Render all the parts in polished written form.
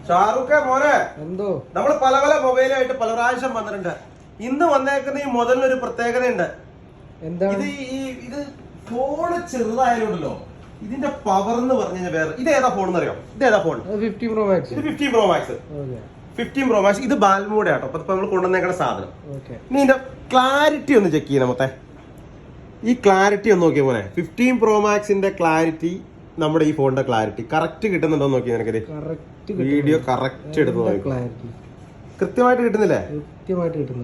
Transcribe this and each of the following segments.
ഷാറുഖ് മോനെ എന്തോ നമ്മൾ പല പല മൊബൈലായിട്ട് പല പ്രാവശ്യം വന്നിട്ടുണ്ട്. ഇന്ന് വന്നേക്കുന്ന ഈ മുതലിനൊരു പ്രത്യേകതയുണ്ട്. ഇത് ഫോണ് ചെറുതായാലുണ്ടല്ലോ, ഇതിന്റെ പവർ എന്ന് പറഞ്ഞു കഴിഞ്ഞാൽ വേറെ. ഇത് ഏതാ ഫോൺ എന്നറിയോ? ഇത് ഏതാ ഫോൺ? 15 Pro Max. ഇത് 15 Pro Max. 15 Pro Max. ഇത് ബാൽമൂടെ ആട്ടോ. അപ്പൊ നമ്മൾ കൊണ്ടുവന്നേക്കുന്ന സാധനം. ഇനി ഇതിന്റെ ക്ലാരിറ്റി ഒന്ന് ചെക്ക് ചെയ്യണം. മൊത്തം ഈ ക്ലാരിറ്റി ഒന്ന് നോക്കിയ പോലെ 15 Pro Maxന്റെ ക്ലാരിറ്റി, നമ്മുടെ ഈ ഫോണിന്റെ ക്ലാരിറ്റി കറക്റ്റ് കിട്ടുന്നുണ്ടോ നോക്കി നിനക്കത്? വീഡിയോ കറക്റ്റ് എടുത്ത് നോക്കി. കൃത്യമായിട്ട് കിട്ടുന്നില്ലേ?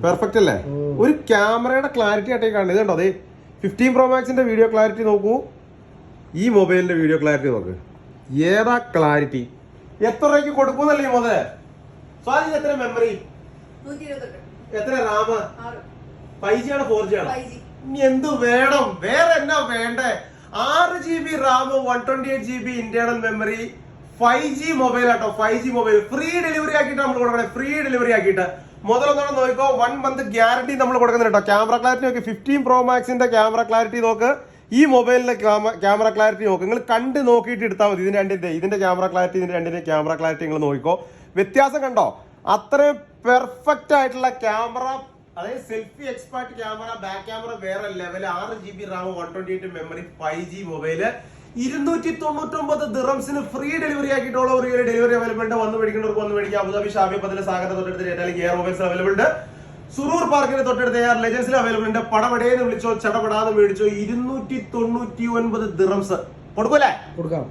പെർഫെക്റ്റ് അല്ലേ? ഒരു ക്യാമറയുടെ ക്ലാരിറ്റി ആയിട്ടേ കാണുന്നത്. ഇതുണ്ടോ? അതെ 15 Pro Maxന്റെ വീഡിയോ ക്ലാരിറ്റി നോക്കൂ, ഈ മൊബൈലിന്റെ വീഡിയോ ക്ലാരിറ്റി നോക്ക്. ഏതാ ക്ലാരിറ്റി? എത്ര രൂപയ്ക്ക് കൊടുക്കുന്നല്ലേ ഈ മുതല്? സ്വാധീന എത്ര മെമ്മറി, എത്ര റാം? 5G ആണ് 4G ആണ്? ഇനി എന്ത് വേണം? വേറെ എന്നാ വേണ്ടേ? 6GB Ram, 128GB internal memory, 5G mobile ആട്ടോ. 5G മൊബൈൽ ഫ്രീ ഡെലിവറി ആക്കിയിട്ട് നമ്മൾ കൊടുക്കണേ. ഫ്രീ ഡെലിവറി ആക്കിയിട്ട് മുതലൊന്നാണ് നോക്കിക്കോ. 1 month ഗ്യാരണ്ടി നമ്മൾ കൊടുക്കുന്നുണ്ട് കേട്ടോ. ക്യാമറ ക്ലാരിറ്റി നോക്കി, 15 Pro Maxന്റെ ക്യാമറ ക്ലാരിറ്റി നോക്ക്, ഈ മൊബൈലിന്റെ ക്യാമറ ക്ലാരിറ്റി നോക്ക്. നിങ്ങൾ കണ്ട് നോക്കിയിട്ട് എടുത്താൽ മതി. ഇതിന്റെ ക്യാമറ ക്ലാരിറ്റി, ഇതിന്റെ രണ്ടിന്റെ ക്യാമറ ക്ലാരിറ്റി നിങ്ങൾ നോക്കിക്കോ. വ്യത്യാസം കണ്ടോ? അത്രയും പെർഫെക്റ്റ് ആയിട്ടുള്ള ക്യാമറ, അതായത് selfie expert camera, back camera വേറെ level, 6GB RAM, 128 memory, 5G mobile, 299 ദിറംസിന് ഫ്രീ ഡെലിവറി ആക്കിയിട്ടുള്ള ഒരു ഡെലിവറി അവൈലബിൾ ഉണ്ട്. വന്ന് മേടിക്കേണ്ടവർക്ക് വന്ന് മേടിക്കാം. അബുദാബി ഷാബി പതിലെ സാഗര തൊട്ടടുത്ത് അല്ലെങ്കിൽ എയർ മൊബൈൽസ് അവൈലബിൾ ഉണ്ട്. സുറൂർ പാർക്കിന് തൊട്ടടുത്ത് എയർ ലെജൻസിൽ അവൈലബിൾ ഉണ്ട്. പടപടേന്ന് വിളിച്ചോ, ചടപടാന്ന് മേടിച്ചോ. 299 ദിറംസ് കൊടുക്കൂലേ? കൊടുക്കാം.